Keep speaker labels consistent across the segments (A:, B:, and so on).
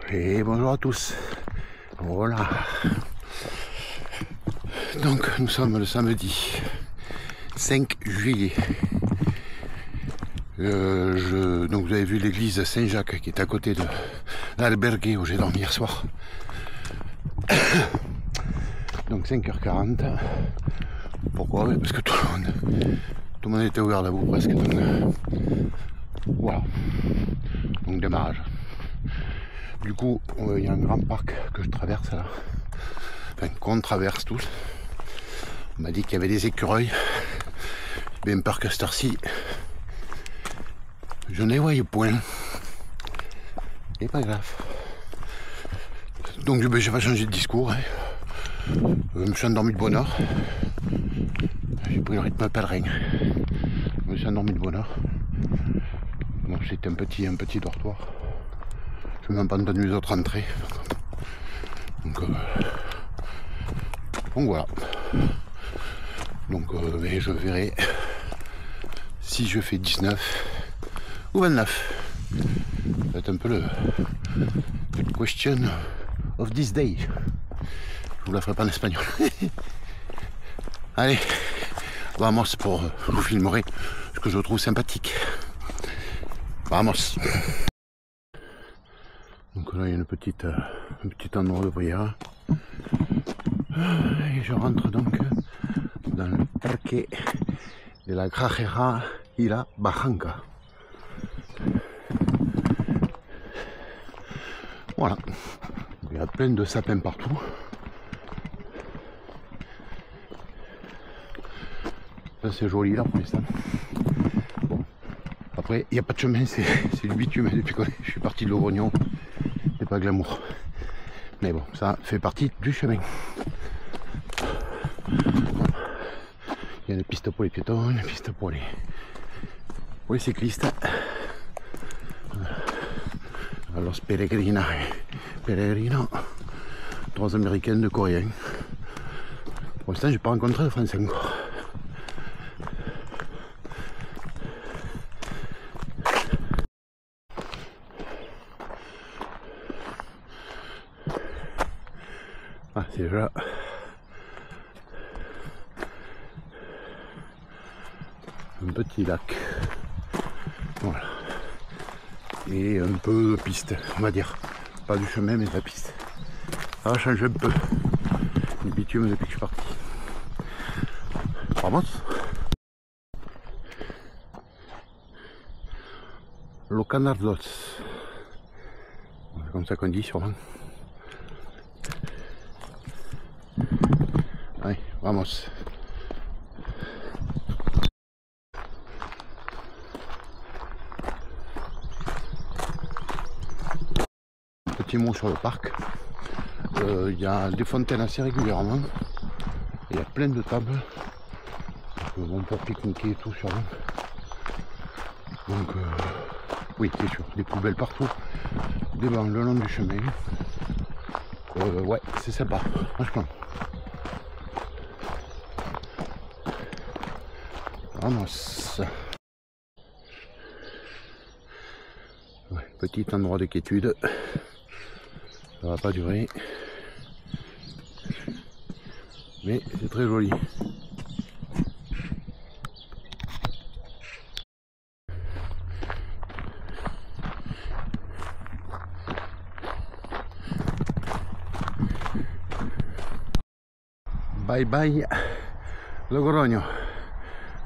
A: Et bonjour à tous. Voilà. Donc nous sommes le samedi 5 juillet. Donc vous avez vu l'église Saint-Jacques qui est à côté de l'albergue où j'ai dormi hier soir. Donc 5h40. Pourquoi? Parce que tout le monde était ouvert là-haut presque. Donc, voilà. Donc démarrage. Du coup, il y a un grand parc que je traverse là. Enfin, qu'on traverse tous. On m'a dit qu'il y avait des écureuils. J'ai bien peur qu'à cette heure-ci, je n'y voyais point. Et pas grave. Donc je vais changer de discours. Hein. Je me suis endormi de bonne heure. J'ai pris le rythme pèlerin. Je me suis endormi de bonne heure. Bon, c'était un petit dortoir. Je n'ai même pas entendu les autres entrer. Donc voilà. Donc je verrai si je fais 19 ou 29. Ça va être un peu le question of this day. Je vous la ferai pas en espagnol. Allez, vamos, pour je vous filmerai ce que je trouve sympathique. Vamos. Donc là il y a un petit endroit de prière. Et je rentre donc dans le parquet de la Grajera y la Barranca. Voilà. Il y a plein de sapins partout. Ça c'est joli là pour l'instant. Bon. Après il n'y a pas de chemin, c'est du bitume depuis que je suis parti de Logrognon. C'est pas glamour. Mais bon, ça fait partie du chemin. Il y a une piste pour les piétons, une piste pour les cyclistes. Alors Peregrina, 3 Américains, 2 Coréens. Pour l'instant, j'ai pas rencontré de Français encore. Ah, c'est déjà un petit lac. Voilà. Et un peu de piste, on va dire. Pas du chemin, mais de la piste. Ça va changer un peu du bitume depuis que je suis parti. Vamos. Los Canardos. C'est comme ça qu'on dit sûrement. Allez, vamos. Petit mot sur le parc. Il y a des fontaines assez régulièrement. Il y a plein de tables. Bon, pour pique-niquer et tout sûrement. Donc oui, c'est sûr, des poubelles partout. Des bancs le long du chemin. Ouais, c'est sympa, franchement. Vamos. Ouais, petit endroit de quiétude. Ça va pas durer. Mais c'est très joli. Bye bye Logrogno,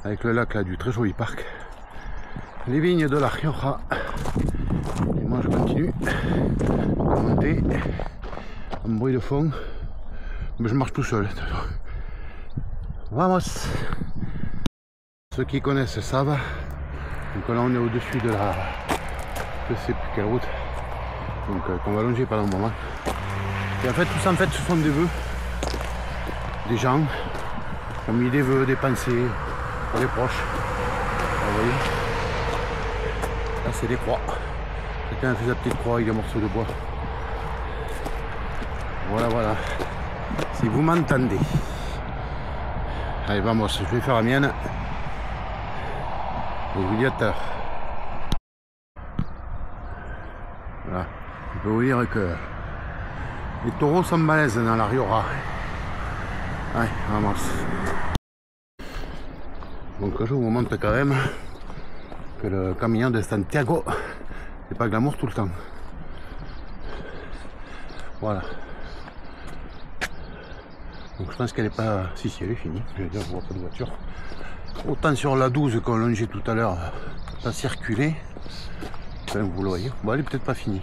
A: avec le lac là du très joli parc, les vignes de la Rioja. Et moi je continue à monter en bruit de fond, mais je marche tout seul. Vamos. Ceux qui connaissent savent. Donc là on est au-dessus de la, je sais plus quelle route, donc on va longer pendant un moment. Et en fait tout ça ce sont des vœux. Des gens qui ont mis des vœux, des pensées pour les proches. Vous voyez, là c'est des croix. Quelqu'un a fait sa petite croix avec des morceaux de bois. Voilà. Si vous m'entendez. Allez, vamos, je vais faire la mienne. Je vous dis à tout à l'heure. Voilà. Je peux vous dire que les taureaux sont balèzes dans la Rioja. Ouais, vraiment. Donc je vous montre quand même que le camion de Santiago, c'est pas glamour tout le temps. Voilà. Donc je pense qu'elle est pas... Si, elle est finie. Je vais dire, je vois pas de voiture. Autant sur la 12 qu'on longeait tout à l'heure, pas circuler. Enfin, vous le voyez. Bon, elle est peut-être pas finie.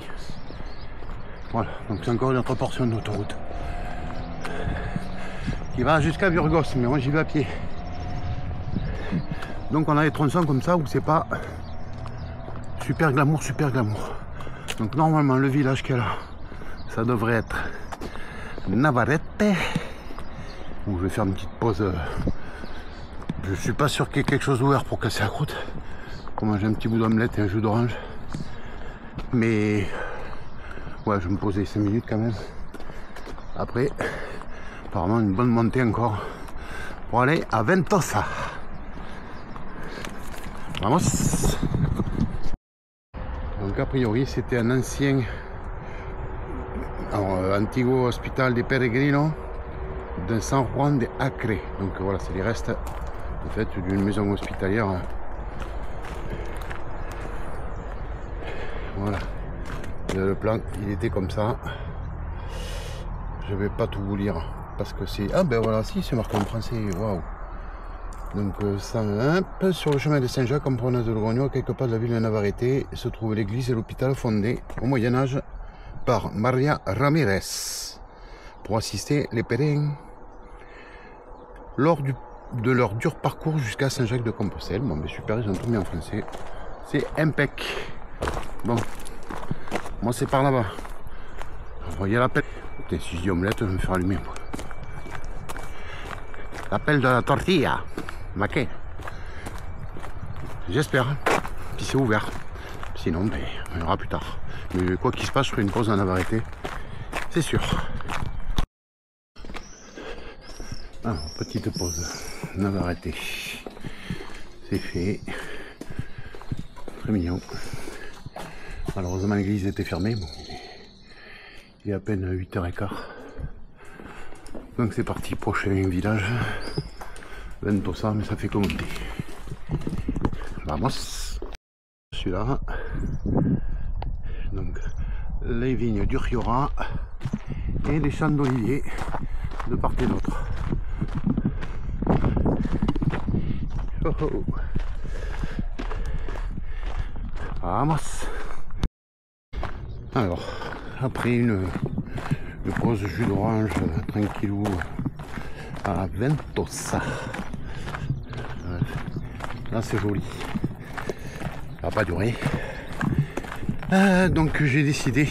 A: Voilà. Donc c'est encore une autre portion d'autoroute qui va jusqu'à Burgos, mais moi j'y vais à pied. Donc on a des tronçons comme ça où c'est pas super glamour, super glamour. Donc normalement le village qu'elle a, ça devrait être Navarrete, où je vais faire une petite pause. Je suis pas sûr qu'il y ait quelque chose ouvert pour casser la croûte. Pour manger un petit bout d'omelette et un jus d'orange. Mais ouais, je vais me poser 5 minutes quand même. Après, apparemment une bonne montée encore pour aller à Ventosa. Vamos. Donc a priori c'était un ancien antiguo hospital de Peregrino de San Juan de Acre. Donc voilà, c'est les restes en fait d'une maison hospitalière. Voilà. Le plan il était comme ça. Je vais pas tout vous lire parce que c'est... Ah ben voilà, si c'est marqué en français, waouh. Donc ça un peu sur le chemin de Saint-Jacques en provenance de Logroño, à quelques pas de la ville de Navarrete, se trouvent l'église et l'hôpital fondés au Moyen-Âge par Maria Ramirez pour assister les pèlerins lors de leur dur parcours jusqu'à Saint-Jacques-de-Compostelle. Bon ben super, ils ont tout mis en français. C'est impec. Bon, moi c'est par là-bas. Vous voyez l'appel. Putain, si je dis omelette, je vais me faire allumer. L'appel de la tortilla. Maquet. J'espère. Puis c'est ouvert. Sinon, ben, on verra plus tard. Mais quoi qu'il se passe, je ferai une pause dans Navarrete. C'est sûr. Alors, petite pause. Navarrete. C'est fait. Très mignon. Malheureusement, l'église était fermée. Bon, il est à peine 8h15. Donc c'est parti. Prochain village. Ventosa, mais ça fait que monter. Vamos. Celui-là. Donc les vignes du Rioja et les champs d'oliviers de part et d'autre. Oh oh. Vamos. Alors, après une pause jus d'orange tranquillou à Ventosa. Là c'est joli. Ça va pas durer. Donc j'ai décidé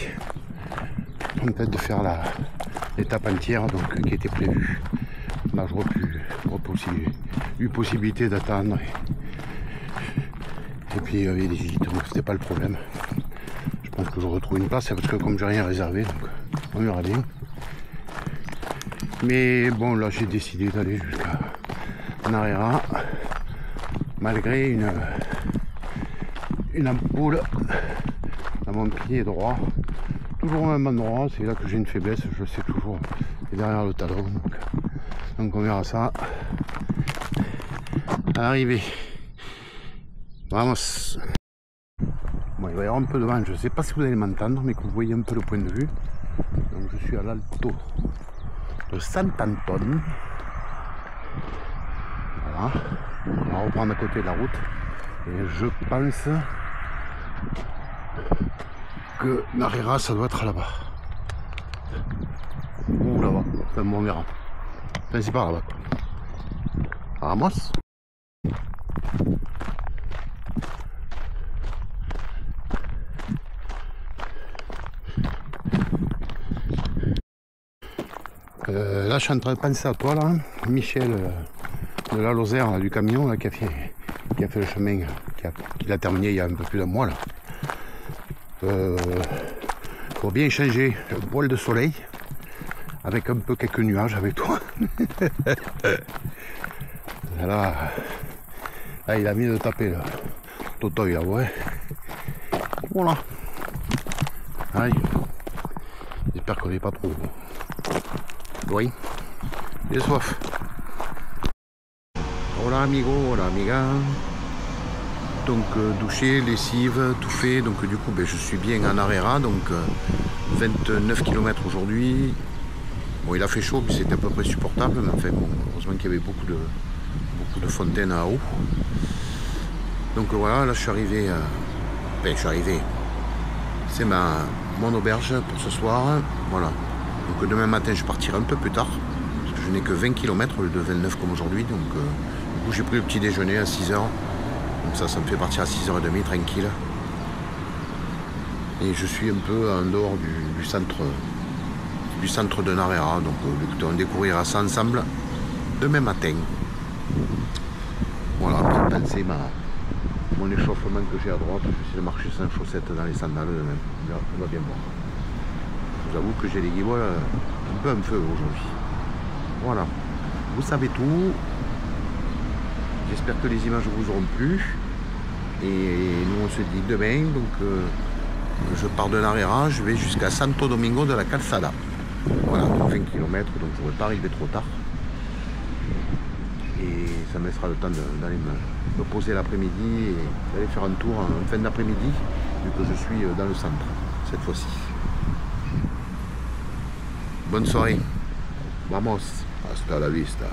A: en fait de faire l'étape entière donc, qui était prévue. Là j'aurais eu possibilité d'attendre. Et puis il y avait des gîtes, donc c'était pas le problème. Je pense que je retrouve une place parce que comme j'ai rien réservé, donc on verra bien. Mais bon là j'ai décidé d'aller jusqu'à Narera malgré une ampoule à mon pied droit, toujours au même endroit. C'est là que j'ai une faiblesse, je sais toujours, et derrière le talon, donc on verra ça à l'arrivée. Vamos. Bon, il va y avoir un peu de vent, je ne sais pas si vous allez m'entendre, mais que vous voyez un peu le point de vue. Donc je suis à l'alto de Sant-Anton. Voilà, on va reprendre à côté de la route et je pense que Narera ça doit être là-bas ou là-bas, enfin bon, on verra. Enfin c'est par là-bas. Vamos. Là je suis en train de penser à toi là, Michel de la Lozère, là, du camion là, qui a fait le chemin, qui l'a terminé il y a un peu plus d'un mois là. Faut bien changer le voile de soleil avec un peu quelques nuages avec toi. Là il a mis de taper là. Totoy là, ouais. Voilà. Allez. J'espère qu'on n'est pas trop loin. J'ai soif. Hola amigo, hola amiga. Donc douché, lessive, tout fait. Donc du coup je suis bien en Arera. Donc 29 km aujourd'hui. Bon, il a fait chaud, puis c'était à peu près supportable, mais enfin bon, heureusement qu'il y avait beaucoup de fontaines à eau. Donc voilà, là je suis arrivé. Je suis arrivé. C'est mon auberge pour ce soir. Voilà. Donc demain matin je partirai un peu plus tard. Parce que je n'ai que 20 km au lieu de 29 comme aujourd'hui. Donc du coup j'ai pris le petit déjeuner à 6h. Donc ça me fait partir à 6h30 tranquille. Et je suis un peu en dehors du centre de Narera. Donc on découvrira ça ensemble demain matin. Voilà, pour penser mon échauffement que j'ai à droite. Je vais essayer de marcher sans chaussettes dans les sandales demain. On va bien voir. Je vous avoue que j'ai les guiboles un peu en feu aujourd'hui. Voilà, vous savez tout. J'espère que les images vous auront plu. Et nous on se dit demain. Donc je pars de Narera, je vais jusqu'à Santo Domingo de la Calzada. Voilà, 20 km, donc je ne pourrai pas arriver trop tard. Et ça me laissera le temps d'aller me poser l'après-midi et d'aller faire un tour en fin d'après-midi, vu que je suis dans le centre, cette fois-ci. Bonne soirée. Vamos. Hasta la vista.